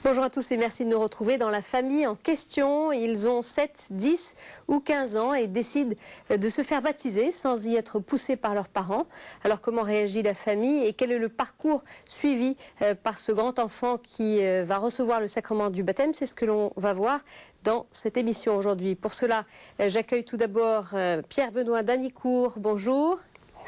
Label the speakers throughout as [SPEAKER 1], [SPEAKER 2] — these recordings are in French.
[SPEAKER 1] Bonjour à tous et merci de nous retrouver dans la famille en question. Ils ont 7, 10 ou 15 ans et décident de se faire baptiser sans y être poussés par leurs parents. Alors comment réagit la famille et quel est le parcours suivi par ce grand enfant qui va recevoir le sacrement du baptême? C'est ce que l'on va voir dans cette émission aujourd'hui. Pour cela, j'accueille tout d'abord Pierre-Benoît Danicourt. Bonjour.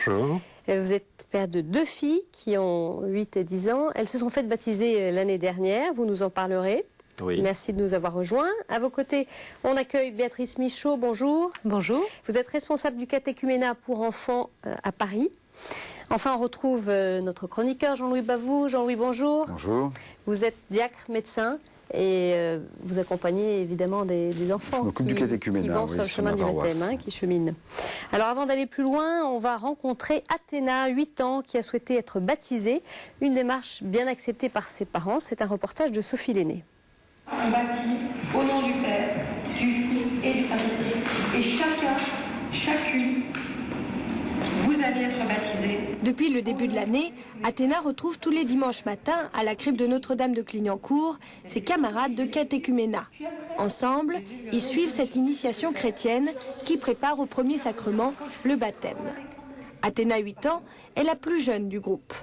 [SPEAKER 2] Bonjour.
[SPEAKER 1] Vous êtes père de 2 filles qui ont 8 et 10 ans. Elles se sont faites baptiser l'année dernière. Vous nous en parlerez.
[SPEAKER 2] Oui.
[SPEAKER 1] Merci de nous avoir rejoints. À vos côtés, on accueille Béatrice Michaud. Bonjour.
[SPEAKER 3] Bonjour.
[SPEAKER 1] Vous êtes responsable du catéchuménat pour enfants à Paris. Enfin, on retrouve notre chroniqueur Jean-Louis Bavoux. Jean-Louis, bonjour.
[SPEAKER 2] Bonjour.
[SPEAKER 1] Vous êtes diacre, médecin. Et vous accompagnez évidemment des enfants qui vont sur le chemin du baptême, qui cheminent. Alors avant d'aller plus loin, on va rencontrer Athéna, 8 ans, qui a souhaité être baptisée. Une démarche bien acceptée par ses parents. C'est un reportage de Sophie Lenné.
[SPEAKER 4] On baptise au nom du Père, du Fils et du Saint-Esprit. Et chacune, vous allez être baptisés.
[SPEAKER 3] Depuis le début de l'année, Athéna retrouve tous les dimanches matins à la crypte de Notre-Dame de Clignancourt ses camarades de catéchuménat. Ensemble, ils suivent cette initiation chrétienne qui prépare au premier sacrement, le baptême. Athéna, 8 ans, est la plus jeune du groupe.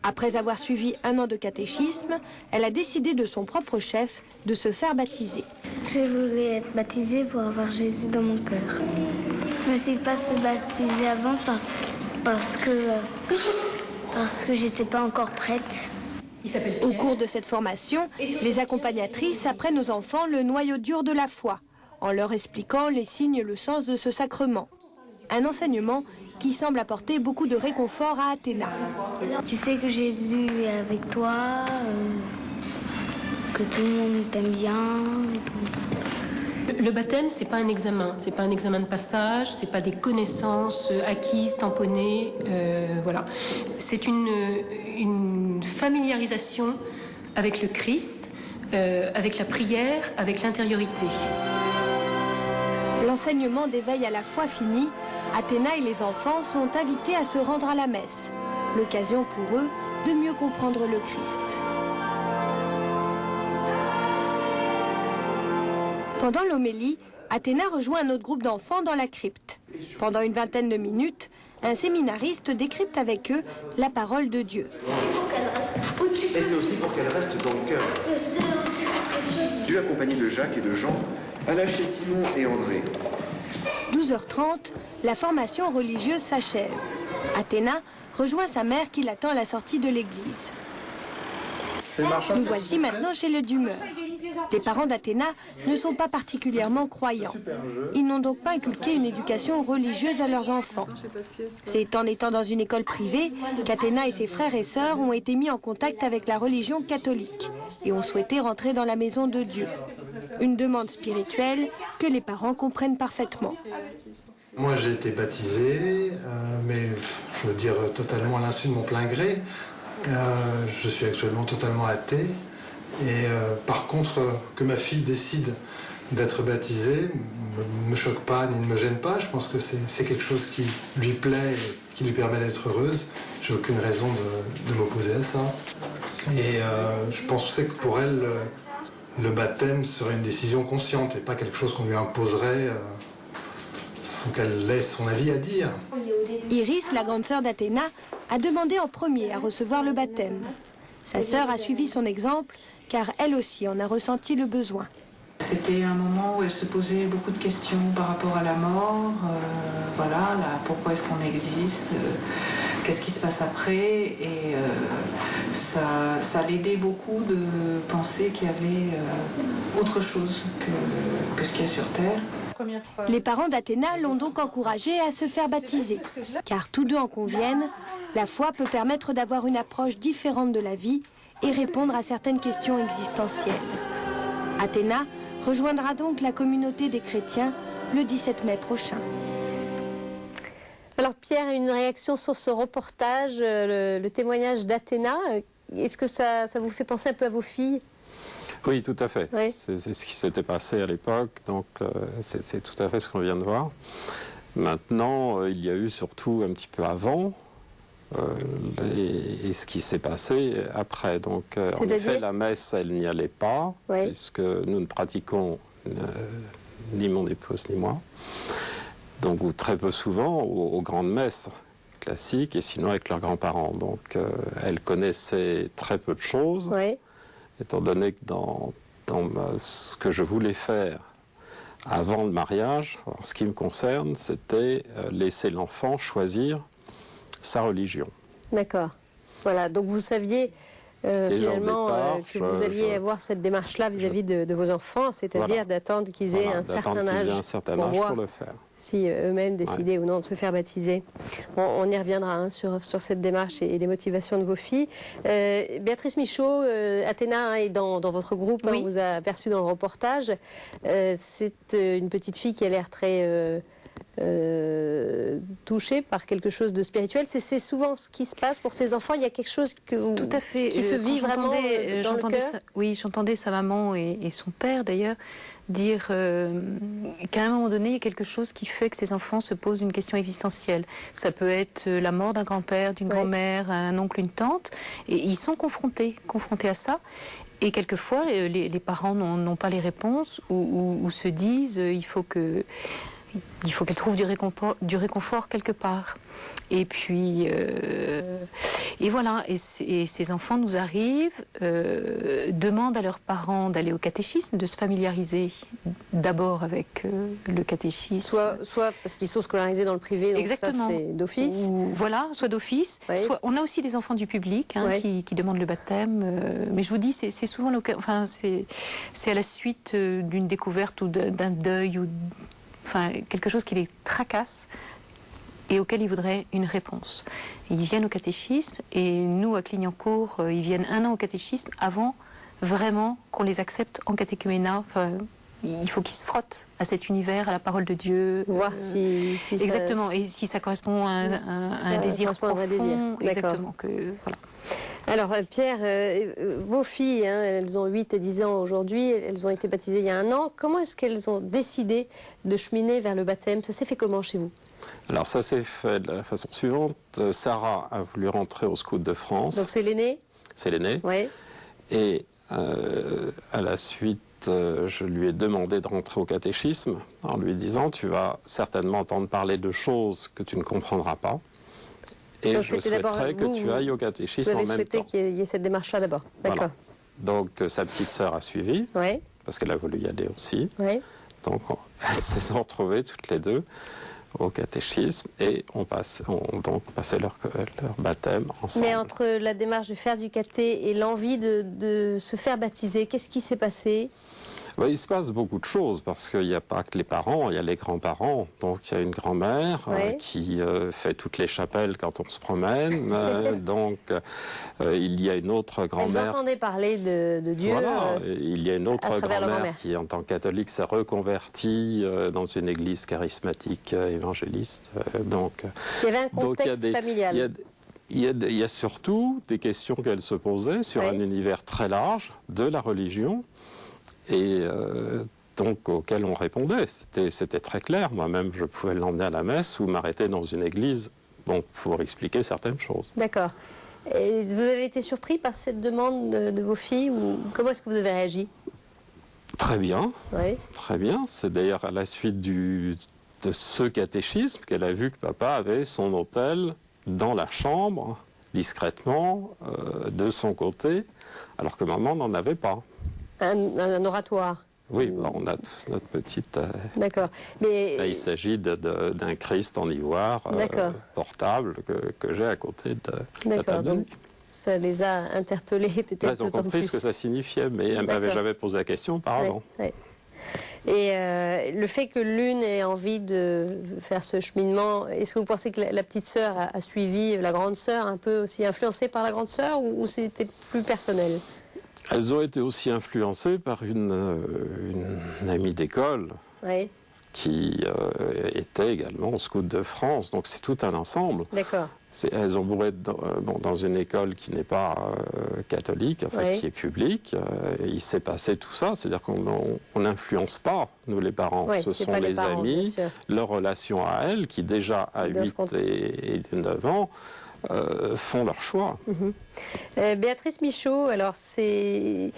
[SPEAKER 3] Après avoir suivi 1 an de catéchisme, elle a décidé de son propre chef de se faire baptiser.
[SPEAKER 5] Je voulais être baptisée pour avoir Jésus dans mon cœur. Je ne me suis pas fait baptiser avant parce que j'étais pas encore prête.
[SPEAKER 3] Au cours de cette formation, les accompagnatrices apprennent aux enfants le noyau dur de la foi, en leur expliquant les signes et le sens de ce sacrement. Un enseignement qui semble apporter beaucoup de réconfort à Athéna.
[SPEAKER 5] Tu sais que Jésus est avec toi, que tout le monde t'aime bien.
[SPEAKER 6] Le baptême, c'est pas un examen, c'est pas un examen de passage, c'est pas des connaissances acquises, tamponnées, voilà. C'est une familiarisation avec le Christ, avec la prière, avec l'intériorité.
[SPEAKER 3] L'enseignement d'éveil à la foi fini, Athéna et les enfants sont invités à se rendre à la messe, l'occasion pour eux de mieux comprendre le Christ. Pendant l'homélie, Athéna rejoint un autre groupe d'enfants dans la crypte. Pendant une vingtaine de minutes, un séminariste décrypte avec eux la parole de Dieu.
[SPEAKER 7] Et c'est aussi pour qu'elle reste dans le cœur. Dieu accompagné de Jacques et de Jean, alla chez Simon et André.
[SPEAKER 3] 12h30, la formation religieuse s'achève. Athéna rejoint sa mère qui l'attend à la sortie de l'église. Nous voici maintenant chez le Dumeur. Les parents d'Athéna ne sont pas particulièrement croyants. Ils n'ont donc pas inculqué une éducation religieuse à leurs enfants. C'est en étant dans une école privée qu'Athéna et ses frères et sœurs ont été mis en contact avec la religion catholique et ont souhaité rentrer dans la maison de Dieu. Une demande spirituelle que les parents comprennent parfaitement.
[SPEAKER 8] Moi j'ai été baptisé, mais je veux dire totalement à l'insu de mon plein gré. Je suis actuellement totalement athée et par contre que ma fille décide d'être baptisée ne me choque pas ni ne me gêne pas. Je pense que c'est quelque chose qui lui plaît et qui lui permet d'être heureuse. J'ai aucune raison de m'opposer à ça. Et je pensais que pour elle le baptême serait une décision consciente et pas quelque chose qu'on lui imposerait sans qu'elle ait son avis à dire.
[SPEAKER 3] Iris, la grande sœur d'Athéna, a demandé en premier à recevoir le baptême. Sa sœur a suivi son exemple, car elle aussi en a ressenti le besoin.
[SPEAKER 9] C'était un moment où elle se posait beaucoup de questions par rapport à la mort, pourquoi est-ce qu'on existe, qu'est-ce qui se passe après, et ça l'aidait beaucoup de penser qu'il y avait autre chose que ce qu'il y a sur Terre.
[SPEAKER 3] Les parents d'Athéna l'ont donc encouragée à se faire baptiser, car tous deux en conviennent, la foi peut permettre d'avoir une approche différente de la vie et répondre à certaines questions existentielles. Athéna rejoindra donc la communauté des chrétiens le 17 mai prochain.
[SPEAKER 1] Alors Pierre, une réaction sur ce reportage, le témoignage d'Athéna, est-ce que ça vous fait penser un peu à vos filles ?
[SPEAKER 2] Oui, tout à fait.
[SPEAKER 1] Oui.
[SPEAKER 2] C'est ce qui s'était passé à l'époque, donc c'est tout à fait ce qu'on vient de voir. Maintenant, il y a eu surtout un petit peu avant et ce qui s'est passé après. Donc, en effet, la messe, elle n'y allait pas, puisque nous ne pratiquons, ni mon épouse ni moi, donc ou très peu souvent, aux grandes messes classiques, et sinon avec leurs grands-parents. Donc, elle connaissait très peu de choses, étant donné que dans ce que je voulais faire avant le mariage, en ce qui me concerne, c'était laisser l'enfant choisir sa religion.
[SPEAKER 1] D'accord. Voilà, donc vous saviez finalement que vous alliez avoir cette démarche-là vis-à-vis de vos enfants, c'est-à-dire d'attendre qu'ils aient un certain âge pour voir
[SPEAKER 2] le faire.
[SPEAKER 1] Si eux-mêmes décidaient ou non de se faire baptiser. On y reviendra sur cette démarche et les motivations de vos filles. Béatrice Michaud, Athéna est dans votre groupe, on vous a aperçu dans le reportage. C'est une petite fille qui a l'air très touchée par quelque chose de spirituel. C'est souvent ce qui se passe pour ces enfants. Il y a quelque chose qui se vit vraiment dans le cœur.
[SPEAKER 10] Oui, j'entendais sa maman et son père d'ailleurs dire qu'à un moment donné, il y a quelque chose qui fait que ces enfants se posent une question existentielle. Ça peut être la mort d'un grand-père, d'une grand-mère, un oncle, une tante, et ils sont confrontés à ça. Et quelquefois, les parents n'ont pas les réponses ou se disent il faut qu'elle trouve du réconfort quelque part. Et puis, et voilà, et ces enfants nous arrivent, demandent à leurs parents d'aller au catéchisme, de se familiariser d'abord avec le catéchisme.
[SPEAKER 1] Soit parce qu'ils sont scolarisés dans le privé, donc
[SPEAKER 10] exactement.
[SPEAKER 1] Ça c'est d'office.
[SPEAKER 10] Voilà, soit d'office. Soit, on a aussi des enfants du public qui demandent le baptême. Mais je vous dis, c'est souvent c'est à la suite d'une découverte ou d'un deuil ou quelque chose qui les tracasse et auquel ils voudraient une réponse. Ils viennent au catéchisme et nous, à Clignancourt, ils viennent 1 an au catéchisme avant vraiment qu'on les accepte en catéchuménat. Il faut qu'ils se frottent à cet univers, à la parole de Dieu.
[SPEAKER 1] Voir si
[SPEAKER 10] exactement, et si ça correspond à un désir profond. Un désir. Exactement. Voilà.
[SPEAKER 1] Alors Pierre, vos filles, elles ont 8 et 10 ans aujourd'hui, elles ont été baptisées il y a 1 an. Comment est-ce qu'elles ont décidé de cheminer vers le baptême? Ça s'est fait comment chez vous?
[SPEAKER 2] Alors ça s'est fait de la façon suivante. Sarah a voulu rentrer au Scout de France.
[SPEAKER 1] Donc c'est l'aînée?
[SPEAKER 2] C'est l'aînée.
[SPEAKER 1] Oui.
[SPEAKER 2] Et à la suite, je lui ai demandé de rentrer au catéchisme en lui disant « Tu vas certainement entendre parler de choses que tu ne comprendras pas. » Et donc, je souhaiterais que tu ailles au catéchisme en même temps.
[SPEAKER 1] Vous avez souhaité qu'il y ait cette démarche-là d'abord. D'accord.
[SPEAKER 2] Voilà. Donc sa petite sœur a suivi, parce qu'elle a voulu y aller aussi. Donc elles se sont retrouvées toutes les deux au catéchisme et ont donc passé leur baptême ensemble.
[SPEAKER 1] Mais entre la démarche de faire du caté et l'envie de se faire baptiser, qu'est-ce qui s'est passé?
[SPEAKER 2] Il se passe beaucoup de choses parce qu'il n'y a pas que les parents, il y a les grands-parents. Donc il y a une grand-mère qui fait toutes les chapelles quand on se promène. Donc il y a une autre grand-mère.
[SPEAKER 1] Elles entendaient parler de Dieu.
[SPEAKER 2] Voilà. Il y a une autre grand-mère qui, en tant que catholique, s'est reconvertie dans une église charismatique évangéliste. Donc
[SPEAKER 1] il y avait un contexte familial.
[SPEAKER 2] Il y a surtout des questions qu'elle se posait sur un univers très large de la religion. Et donc auquel on répondait. C'était très clair. Moi-même, je pouvais l'emmener à la messe ou m'arrêter dans une église pour expliquer certaines choses.
[SPEAKER 1] D'accord. Et vous avez été surpris par cette demande de vos filles ou comment est-ce que vous avez réagi?
[SPEAKER 2] Très bien. Très bien. C'est d'ailleurs à la suite de ce catéchisme qu'elle a vu que papa avait son autel dans la chambre, discrètement, de son côté, alors que maman n'en avait pas.
[SPEAKER 1] Un oratoire.
[SPEAKER 2] Oui, on a tous notre petite...
[SPEAKER 1] D'accord. Mais...
[SPEAKER 2] Là, il s'agit d'un Christ en ivoire portable que j'ai à côté de la table.
[SPEAKER 1] Donc ça les a interpellés peut-être.
[SPEAKER 2] Elles ont compris ce que ça signifiait, mais elles ne m'avaient jamais posé la question auparavant.
[SPEAKER 1] Et le fait que l'une ait envie de faire ce cheminement, est-ce que vous pensez que la petite sœur a suivi la grande sœur, un peu aussi influencée par la grande sœur, ou c'était plus personnel?
[SPEAKER 2] Elles ont été aussi influencées par une amie d'école qui était également au Scout de France. Donc c'est tout un ensemble.
[SPEAKER 1] D'accord.
[SPEAKER 2] Elles ont beau être dans une école qui n'est pas catholique, qui est publique. Il s'est passé tout ça. C'est-à-dire qu'on n'influence pas, nous les parents. Ce sont les amis, leur relation à elles, qui déjà à 8 et 9 ans, font leur choix.
[SPEAKER 1] Béatrice Michaud, alors ces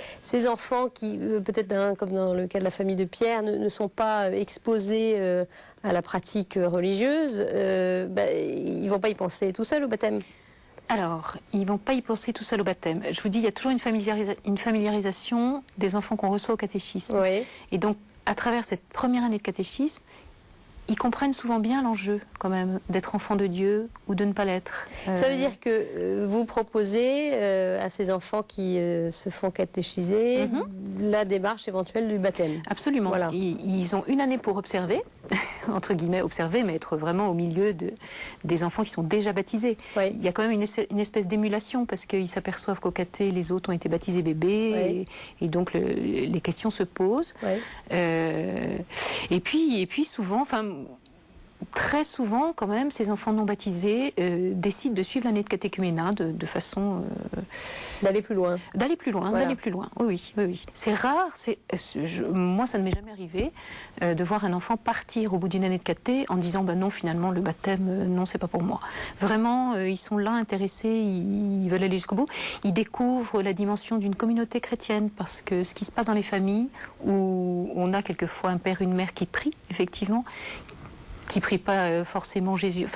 [SPEAKER 1] enfants qui, peut-être comme dans le cas de la famille de Pierre, ne sont pas exposés à la pratique religieuse, ils ne vont pas y penser tout seuls au baptême?
[SPEAKER 10] Alors, ils ne vont pas y penser tout seuls au baptême. Je vous dis, il y a toujours une familiarisation des enfants qu'on reçoit au catéchisme.
[SPEAKER 1] Oui.
[SPEAKER 10] Et donc, à travers cette première année de catéchisme, ils comprennent souvent bien l'enjeu, quand même, d'être enfant de Dieu ou de ne pas l'être.
[SPEAKER 1] Ça veut dire que vous proposez à ces enfants qui se font catéchiser la démarche éventuelle du baptême.
[SPEAKER 10] Absolument. Voilà. Ils ont une année pour observer, entre guillemets, observer, mais être vraiment au milieu des enfants qui sont déjà baptisés.
[SPEAKER 1] Oui.
[SPEAKER 10] Il y a quand même une espèce d'émulation, parce qu'ils s'aperçoivent qu'au caté, les autres ont été baptisés bébés, et donc les questions se posent.
[SPEAKER 1] Oui.
[SPEAKER 10] Et puis souvent, très souvent, quand même, ces enfants non baptisés décident de suivre l'année de catéchuménat de façon...
[SPEAKER 1] D'aller plus loin.
[SPEAKER 10] D'aller plus loin,
[SPEAKER 1] voilà.
[SPEAKER 10] D'aller plus loin. Oui. C'est rare, moi ça ne m'est jamais arrivé de voir un enfant partir au bout d'une année de caté en disant non, finalement, le baptême, non, c'est pas pour moi. Vraiment, ils sont là, intéressés, ils veulent aller jusqu'au bout. Ils découvrent la dimension d'une communauté chrétienne, parce que ce qui se passe dans les familles, où on a quelquefois un père, une mère qui prient, effectivement, qui ne prie pas forcément Jésus,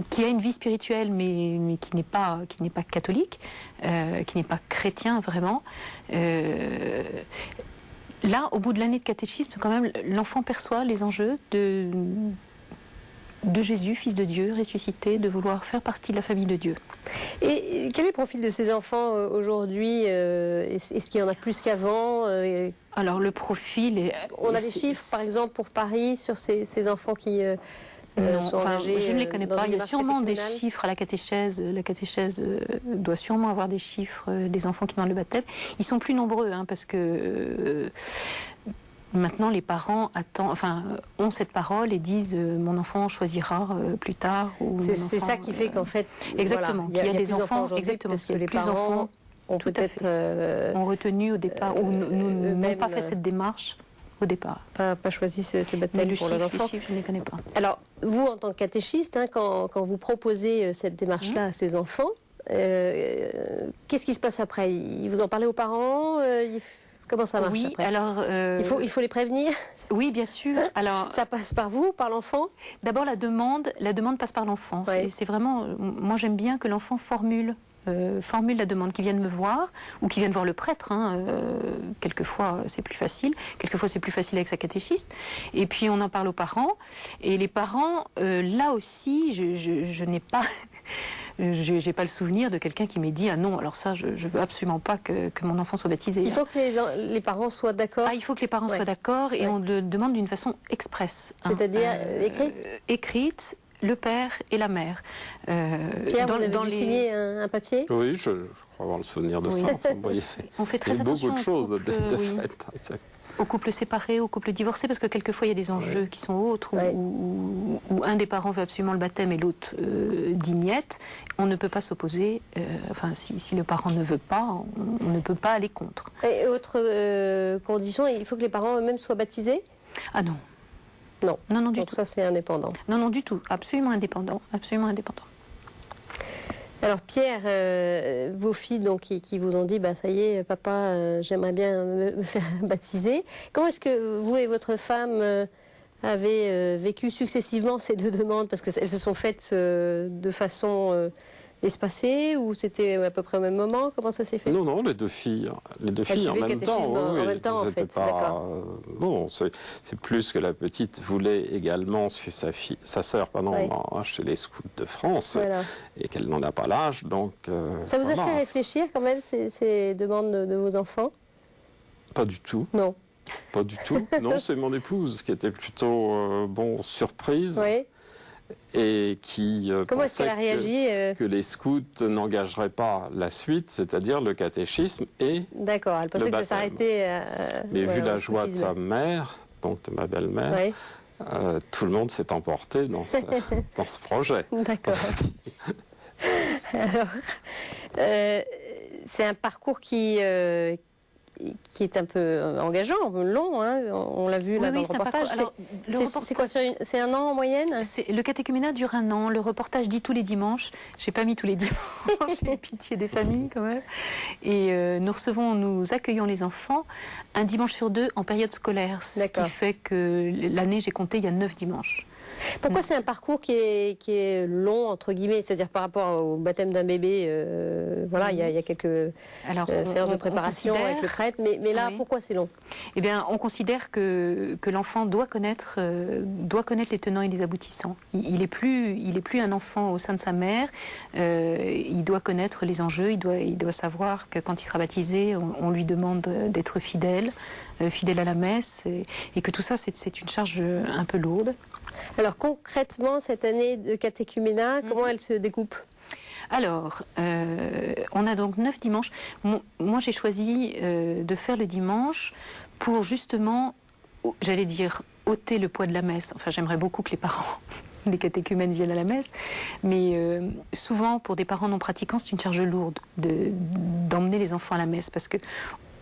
[SPEAKER 10] qui a une vie spirituelle, mais qui n'est pas catholique, qui n'est pas chrétien vraiment. Là, au bout de l'année de catéchisme, quand même, l'enfant perçoit les enjeux de Jésus, Fils de Dieu, ressuscité, de vouloir faire partie de la famille de Dieu.
[SPEAKER 1] Et quel est le profil de ces enfants aujourd'hui? Est-ce qu'il y en a plus qu'avant?
[SPEAKER 10] Alors le profil est...
[SPEAKER 1] On a des chiffres, par exemple, pour Paris, sur ces enfants qui sont engagés?
[SPEAKER 10] Je ne les connais pas. Il y a sûrement des chiffres à la catéchèse. La catéchèse doit sûrement avoir des chiffres des enfants qui demandent le baptême. Ils sont plus nombreux, parce que... Maintenant, les parents ont cette parole et disent mon enfant choisira plus tard.
[SPEAKER 1] C'est ça qui fait qu'en fait,
[SPEAKER 10] exactement.
[SPEAKER 1] Voilà, il y a des enfants
[SPEAKER 10] exactement,
[SPEAKER 1] parce que les parents ont peut-être
[SPEAKER 10] ont retenu au départ ou n'ont pas fait cette démarche au départ.
[SPEAKER 1] Pas choisi ce baptême pour leurs enfants.
[SPEAKER 10] Les chiffres, je ne les connais pas.
[SPEAKER 1] Alors, vous, en tant que catéchiste, quand vous proposez cette démarche-là à ces enfants, qu'est-ce qui se passe après? Vous en parlez aux parents? Comment ça marche après?
[SPEAKER 10] Alors,
[SPEAKER 1] il faut les prévenir?
[SPEAKER 10] Oui, bien sûr. Alors,
[SPEAKER 1] ça passe par vous, par l'enfant?
[SPEAKER 10] D'abord, la demande passe par l'enfant. Ouais. C'est vraiment... Moi, j'aime bien que l'enfant formule la demande, qu'ils viennent me voir ou qu'ils viennent voir le prêtre. Quelquefois, c'est plus facile. Quelquefois, c'est plus facile avec sa catéchiste. Et puis, on en parle aux parents. Et les parents, là aussi, je n'ai pas... J'ai pas le souvenir de quelqu'un qui m'ait dit « Ah non, alors ça, je veux absolument pas que mon enfant soit baptisé. »
[SPEAKER 1] Il faut que les parents soient d'accord.
[SPEAKER 10] Il faut que les parents soient d'accord, et on le demande d'une façon expresse.
[SPEAKER 1] C'est-à-dire écrite?
[SPEAKER 10] Écrite, le père et la mère.
[SPEAKER 1] Pierre, vous avez dû signer un papier?
[SPEAKER 2] Oui, je crois avoir le souvenir de ça.
[SPEAKER 10] On fait très attention.
[SPEAKER 2] Beaucoup de choses de fait.
[SPEAKER 10] Aux couples séparés, aux couples divorcés, parce que quelquefois il y a des enjeux qui sont autres, où un des parents veut absolument le baptême et l'autre dit niet. On ne peut pas s'opposer, si le parent ne veut pas, on ne peut pas aller contre.
[SPEAKER 1] Et autre condition, il faut que les parents eux-mêmes soient baptisés?
[SPEAKER 10] Ah non.
[SPEAKER 1] Non,
[SPEAKER 10] du
[SPEAKER 1] tout.
[SPEAKER 10] tout.
[SPEAKER 1] Ça, c'est indépendant?
[SPEAKER 10] Non, du tout. Absolument indépendant.
[SPEAKER 1] Alors Pierre, vos filles donc, qui vous ont dit ça y est papa, j'aimerais bien me faire baptiser. Comment est-ce que vous et votre femme avez vécu successivement ces deux demandes? Parce qu'elles se sont faites de façon espacée, ou c'était à peu près au même moment? Comment ça s'est fait?
[SPEAKER 2] Non, les deux filles en même temps.
[SPEAKER 1] En même temps, en fait.
[SPEAKER 2] Non, c'est plus que la petite voulait également suivre sa sœur chez les scouts de France, et qu'elle n'en a pas l'âge, donc...
[SPEAKER 1] ça vous a fait réfléchir quand même, ces demandes de vos enfants?
[SPEAKER 2] Pas du tout.
[SPEAKER 1] Non.
[SPEAKER 2] Pas du tout. Non, c'est mon épouse qui était plutôt surprise.
[SPEAKER 1] Oui.
[SPEAKER 2] Et qui
[SPEAKER 1] Comment est-ce qu'elle a réagi
[SPEAKER 2] que les scouts n'engageraient pas la suite, c'est-à-dire le catéchisme et
[SPEAKER 1] D'accord, elle pensait que ça s'arrêtait...
[SPEAKER 2] Mais vu la joie de sa mère, donc de ma belle-mère, tout le monde s'est emporté dans ce projet.
[SPEAKER 1] D'accord. Alors, c'est un parcours qui qui est un peu engageant, long, hein, on l'a vu là dans le reportage. C'est quoi, c'est 1 an en moyenne?
[SPEAKER 10] Le catéchuménat dure 1 an, le reportage dit tous les dimanches, j'ai pas mis tous les dimanches, j'ai pitié des familles quand même. Et nous accueillons les enfants un dimanche sur 2 en période scolaire, ce qui fait que l'année, j'ai compté, il y a 9 dimanches.
[SPEAKER 1] Pourquoi c'est un parcours qui est long, entre guillemets, c'est-à-dire par rapport au baptême d'un bébé, voilà, il y a quelques séances de préparation avec le prêtre, mais là, pourquoi c'est long?
[SPEAKER 10] Eh bien, on considère que l'enfant doit connaître les tenants et les aboutissants. Il est plus un enfant au sein de sa mère, il doit connaître les enjeux, il doit savoir que quand il sera baptisé, on lui demande d'être fidèle à la messe, et que tout ça, c'est une charge un peu lourde.
[SPEAKER 1] Alors concrètement, cette année de catéchuménat, comment elle se découpe?
[SPEAKER 10] Alors, on a donc 9 dimanches. Moi, j'ai choisi de faire le dimanche pour justement, j'allais dire, ôter le poids de la messe. Enfin, j'aimerais beaucoup que les parents des catéchumènes viennent à la messe, mais souvent, pour des parents non pratiquants, c'est une charge lourde d'emmener les enfants à la messe, parce que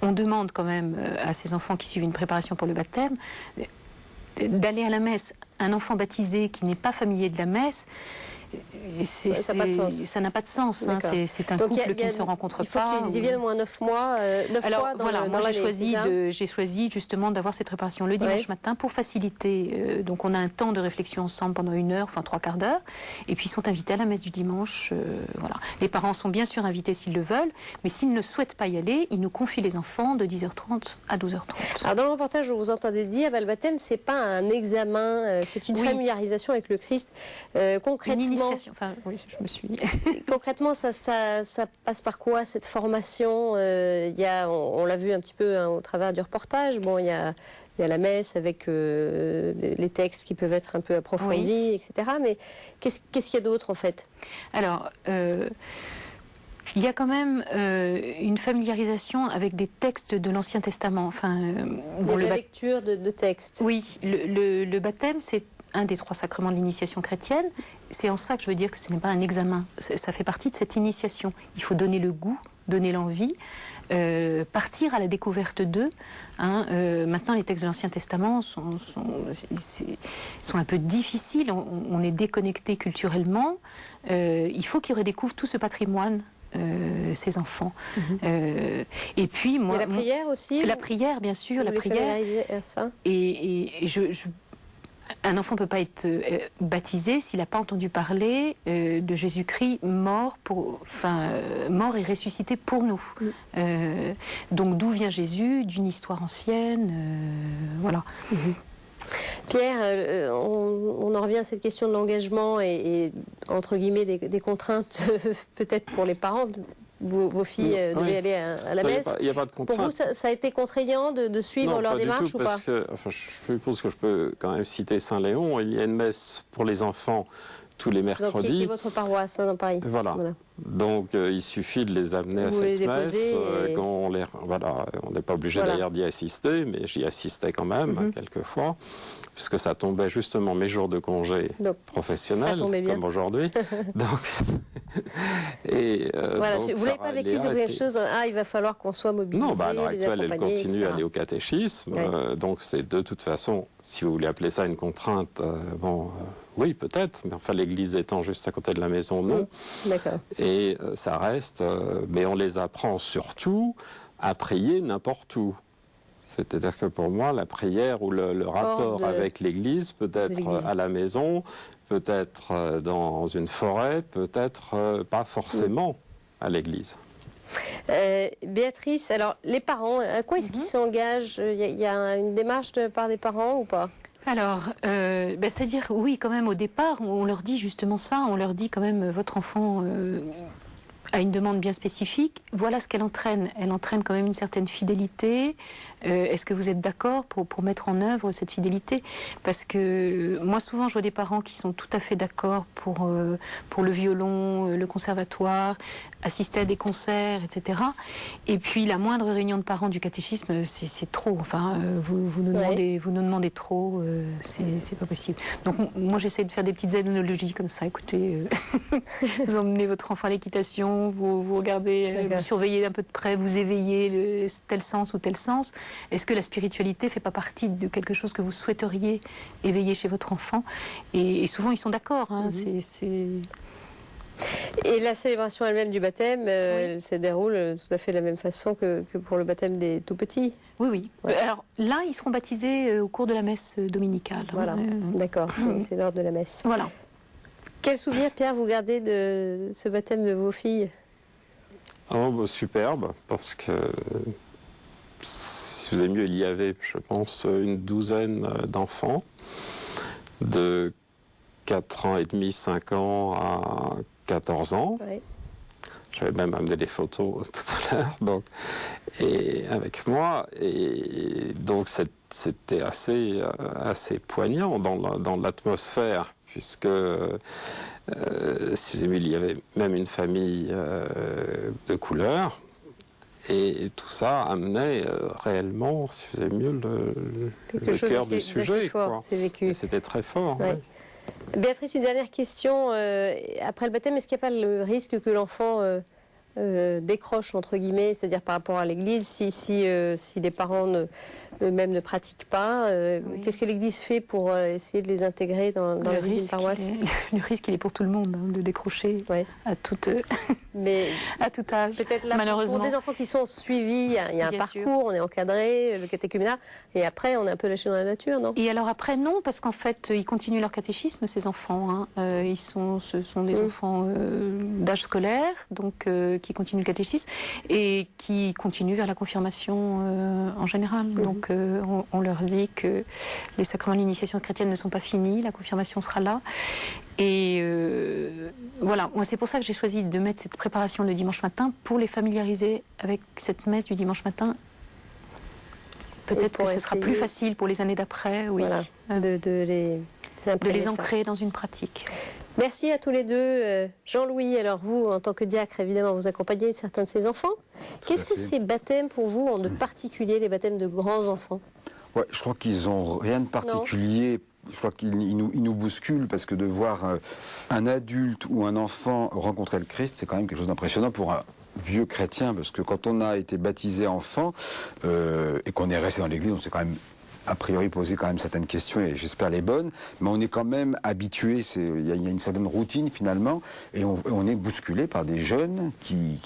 [SPEAKER 10] on demande quand même à ces enfants qui suivent une préparation pour le baptême d'aller à la messe. Un enfant baptisé qui n'est pas familier de la messe, ça n'a pas de sens. Hein. C'est un couple qui ne se rencontre pas.
[SPEAKER 1] Il faut qu'ils viennent au moins 9 mois.
[SPEAKER 10] Moi, j'ai choisi justement d'avoir cette préparation le dimanche matin pour faciliter. Donc, on a un temps de réflexion ensemble pendant 1 heure, enfin 3/4 d'heure. Et puis, ils sont invités à la messe du dimanche. Voilà. Les parents sont bien sûr invités s'ils le veulent, mais s'ils ne souhaitent pas y aller, ils nous confient les enfants de 10h30 à 12h30.
[SPEAKER 1] Alors, dans le reportage, vous entendez dire, le baptême, c'est pas un examen, c'est une familiarisation avec le Christ. Concrètement,
[SPEAKER 10] enfin, oui, je me suis...
[SPEAKER 1] Concrètement, ça passe par quoi, cette formation? On l'a vu un petit peu au travers du reportage. Bon, il y a la messe avec les textes qui peuvent être un peu approfondis, etc. Mais qu'est-ce qu'il y a d'autre, en fait?
[SPEAKER 10] Alors... il y a quand même une familiarisation avec des textes de l'Ancien Testament. Enfin,
[SPEAKER 1] la lecture de textes.
[SPEAKER 10] Oui, le baptême, c'est un des 3 sacrements de l'initiation chrétienne. C'est en ça que je veux dire que ce n'est pas un examen. Ça fait partie de cette initiation. Il faut donner le goût, donner l'envie, partir à la découverte d'eux. Maintenant, les textes de l'Ancien Testament sont un peu difficiles. On est déconnecté culturellement. Il faut qu'ils redécouvrent tout ce patrimoine. Ces enfants. Et puis moi,
[SPEAKER 1] la prière aussi.
[SPEAKER 10] La prière, bien sûr, la prière.
[SPEAKER 1] À ça.
[SPEAKER 10] Et un enfant ne peut pas être baptisé s'il n'a pas entendu parler de Jésus-Christ mort et ressuscité pour nous. Donc d'où vient Jésus? D'une histoire ancienne, voilà.
[SPEAKER 1] Pierre, on en revient à cette question de l'engagement et entre guillemets des contraintes peut-être pour les parents. Vos filles devaient aller à la messe.
[SPEAKER 2] Il n'y a pas de contrainte.
[SPEAKER 1] Pour vous, ça a été contraignant de suivre leur démarche ou pas?
[SPEAKER 2] Je suppose que je peux quand même citer Saint-Léon. Il y a une messe pour les enfants tous les mercredis.
[SPEAKER 1] Donc, qui est votre paroisse dans Paris.
[SPEAKER 2] Voilà. Donc, il suffit de les amener à cette messe. On n'est pas obligé d'ailleurs d'y assister, mais j'y assistais quand même quelquefois, puisque ça tombait justement mes jours de congé professionnels, comme aujourd'hui.
[SPEAKER 1] Vous n'avez pas vécu quelque chose, il va falloir qu'on soit mobilisé.
[SPEAKER 2] Non, à l'heure actuelle, elle continue à aller au catéchisme. Donc, c'est de toute façon, si vous voulez appeler ça une contrainte, oui, peut-être, mais enfin, l'église étant juste à côté de la maison, non.
[SPEAKER 1] D'accord.
[SPEAKER 2] Et ça reste, mais on les apprend surtout à prier n'importe où. C'est-à-dire que pour moi, la prière ou le rapport avec l'église peut être à la maison, peut-être dans une forêt, peut-être pas forcément à l'église.
[SPEAKER 1] Béatrice, alors les parents, à quoi est-ce qu'ils s'engagent? Il y a une démarche de part des parents ou pas?
[SPEAKER 10] Alors, c'est-à-dire, oui, quand même, au départ, on leur dit justement ça, on leur dit quand même, votre enfant a une demande bien spécifique, voilà ce qu'elle entraîne. Elle entraîne quand même une certaine fidélité. Est-ce que vous êtes d'accord pour mettre en œuvre cette fidélité? Parce que moi, souvent, je vois des parents qui sont tout à fait d'accord pour le violon, le conservatoire, assister à des concerts, etc. Et puis, la moindre réunion de parents du catéchisme, c'est trop. Enfin, vous nous demandez trop, c'est pas possible. Donc, moi, j'essaie de faire des petites analogies comme ça. Écoutez, vous emmenez votre enfant à l'équitation, questions, vous regardez, vous surveillez un peu de près, vous éveillez tel sens ou tel sens. Est-ce que la spiritualité ne fait pas partie de quelque chose que vous souhaiteriez éveiller chez votre enfant? Et souvent, ils sont d'accord. Hein,
[SPEAKER 1] Et la célébration elle-même du baptême, elle se déroule tout à fait de la même façon que pour le baptême des tout-petits?
[SPEAKER 10] Oui, oui. Ouais. Alors là, ils seront baptisés au cours de la messe dominicale.
[SPEAKER 1] Voilà, d'accord, c'est l'heure de la messe.
[SPEAKER 10] Voilà.
[SPEAKER 1] Quel souvenir, Pierre, vous gardez de ce baptême de vos filles?
[SPEAKER 2] Oh, bah, superbe, parce que, si vous avez mieux, il y avait, je pense, une douzaine d'enfants, de 4 ans et demi, 5 ans à 14 ans. Oui. J'avais même amené des photos tout à l'heure, et avec moi, et donc c'était assez poignant dans l'atmosphère, puisque si vous avez vu, il y avait même une famille de couleur, et tout ça amenait réellement, si vous avez mieux, le cœur du sujet.
[SPEAKER 1] C'est vécu.
[SPEAKER 2] C'était très fort.
[SPEAKER 1] Ouais. Ouais. Béatrice, une dernière question. Après le baptême, est-ce qu'il n'y a pas le risque que l'enfant décroche, entre guillemets, c'est-à-dire par rapport à l'Église, si les parents eux-mêmes ne pratiquent pas, qu'est-ce que l'Église fait pour essayer de les intégrer dans la vie d'une paroisse?
[SPEAKER 10] Le risque, il est pour tout le monde, hein, de décrocher à tout âge.
[SPEAKER 1] Peut-être là,
[SPEAKER 10] malheureusement.
[SPEAKER 1] Pour des enfants qui sont suivis, il y a un parcours, on est encadré, le catéchuménat, et après, on est un peu lâché dans la nature, non?
[SPEAKER 10] Et alors après, non, parce qu'en fait, ils continuent leur catéchisme, ces enfants. Hein. Ce sont des enfants d'âge scolaire, donc qui continuent le catéchisme, et qui continuent vers la confirmation en général. Donc, on leur dit que les sacrements de l'initiation chrétienne ne sont pas finis, la confirmation sera là. Et voilà, moi c'est pour ça que j'ai choisi de mettre cette préparation le dimanche matin, pour les familiariser avec cette messe du dimanche matin. Peut-être que ce sera plus facile pour les années d'après, oui.
[SPEAKER 1] Voilà, de
[SPEAKER 10] les ancrer dans une pratique.
[SPEAKER 1] Merci à tous les deux. Jean-Louis, alors vous, en tant que diacre, évidemment, vous accompagnez certains de ces enfants. Qu'est-ce que ces baptêmes pour vous ont de particulier, les baptêmes de grands enfants?
[SPEAKER 11] Ouais, je crois qu'ils n'ont rien de particulier. Non. Je crois qu'ils nous bousculent, parce que de voir un adulte ou un enfant rencontrer le Christ, c'est quand même quelque chose d'impressionnant pour un vieux chrétien, parce que quand on a été baptisé enfant et qu'on est resté dans l'église, on s'est quand même a priori poser quand même certaines questions, et j'espère les bonnes, mais on est quand même habitué, il y a une certaine routine finalement, et on est bousculé par des jeunes qui...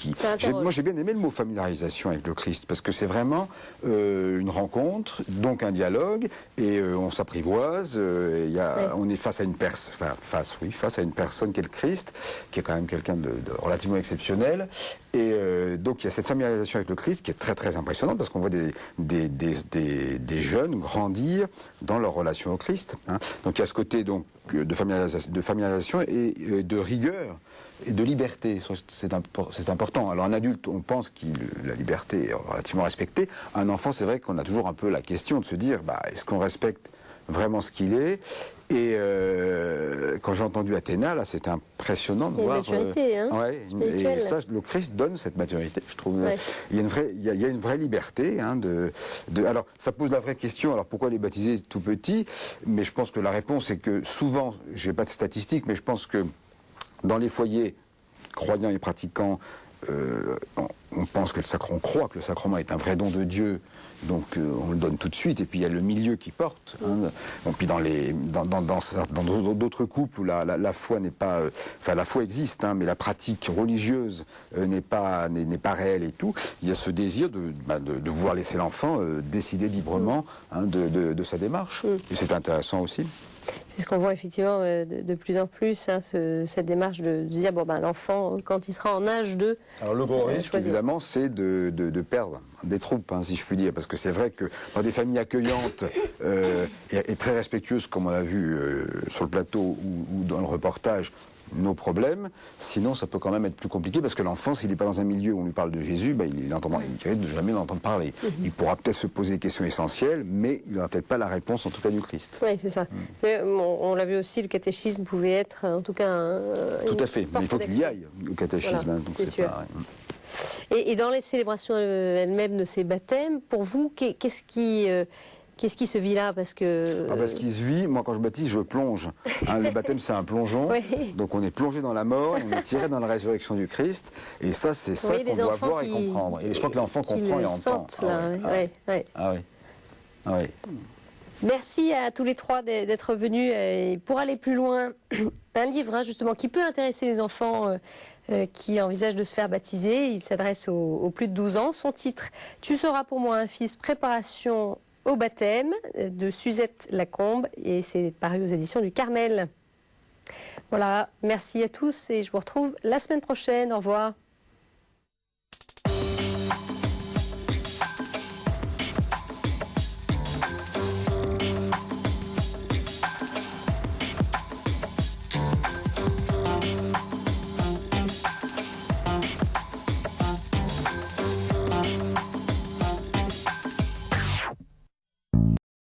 [SPEAKER 11] Moi j'ai bien aimé le mot familiarisation avec le Christ, parce que c'est vraiment une rencontre, donc un dialogue, et on s'apprivoise, on est face à une personne qui est le Christ, qui est quand même quelqu'un de relativement exceptionnel. Et donc il y a cette familiarisation avec le Christ qui est très très impressionnante, parce qu'on voit des jeunes grandir dans leur relation au Christ. Hein. Donc il y a ce côté donc de familiarisation et de rigueur et de liberté. C'est important. Alors un adulte, on pense que la liberté est relativement respectée. Un enfant, c'est vrai qu'on a toujours un peu la question de se dire, est-ce qu'on respecte vraiment ce qu'il est? Et quand j'ai entendu Athéna, là, c'était impressionnant de voir.
[SPEAKER 1] Il y a une maturité,
[SPEAKER 11] et ça, le Christ donne cette maturité, je trouve. Ouais. Il y a une vraie liberté. Hein, alors, ça pose la vraie question. Alors, pourquoi les baptiser tout petits? Mais je pense que la réponse est que souvent, j'ai pas de statistiques, mais je pense que dans les foyers croyants et pratiquants, on pense que on croit que le sacrement est un vrai don de Dieu, donc on le donne tout de suite. Et puis il y a le milieu qui porte. Hein. Et puis dans d'autres couples où la foi n'est pas, la foi existe, hein, mais la pratique religieuse n'est pas réelle et tout. Il y a ce désir de vouloir laisser l'enfant décider librement de sa démarche. Et c'est intéressant aussi.
[SPEAKER 1] C'est ce qu'on voit effectivement de plus en plus, hein, cette démarche de dire l'enfant, quand il sera en âge de...
[SPEAKER 11] Alors le gros risque, évidemment, c'est de perdre des troupes, hein, si je puis dire, parce que c'est vrai que dans des familles accueillantes et très respectueuses, comme on l'a vu sur le plateau ou dans le reportage, nos problèmes, sinon ça peut quand même être plus compliqué, parce que l'enfant, s'il n'est pas dans un milieu où on lui parle de Jésus, il risque de jamais l'entendre parler. Il pourra peut-être se poser des questions essentielles, mais il n'aura peut-être pas la réponse, en tout cas, du Christ.
[SPEAKER 1] Oui, c'est ça. Mais, on l'a vu aussi, le catéchisme pouvait être, en tout cas,
[SPEAKER 11] tout à fait, mais il faut qu'il y aille, le catéchisme.
[SPEAKER 1] Voilà, c'est sûr. Et dans les célébrations elles-mêmes de ces baptêmes, pour vous, qu'est-ce Qu'est-ce qui se vit là? Parce que...
[SPEAKER 11] Parce qu'il se vit, moi quand je baptise, je plonge. Le baptême c'est un plongeon, oui. Donc on est plongé dans la mort et on est tiré dans la résurrection du Christ. Et ça c'est ça qu'on doit voir et comprendre. Et je crois que l'enfant comprend et entend. Oui.
[SPEAKER 1] Merci à tous les trois d'être venus. Et pour aller plus loin, un livre justement qui peut intéresser les enfants qui envisagent de se faire baptiser. Il s'adresse aux plus de 12 ans. Son titre, Tu seras pour moi un fils, préparation au baptême, de Suzette Lacombe, et c'est paru aux éditions du Carmel. Voilà, merci à tous et je vous retrouve la semaine prochaine. Au revoir.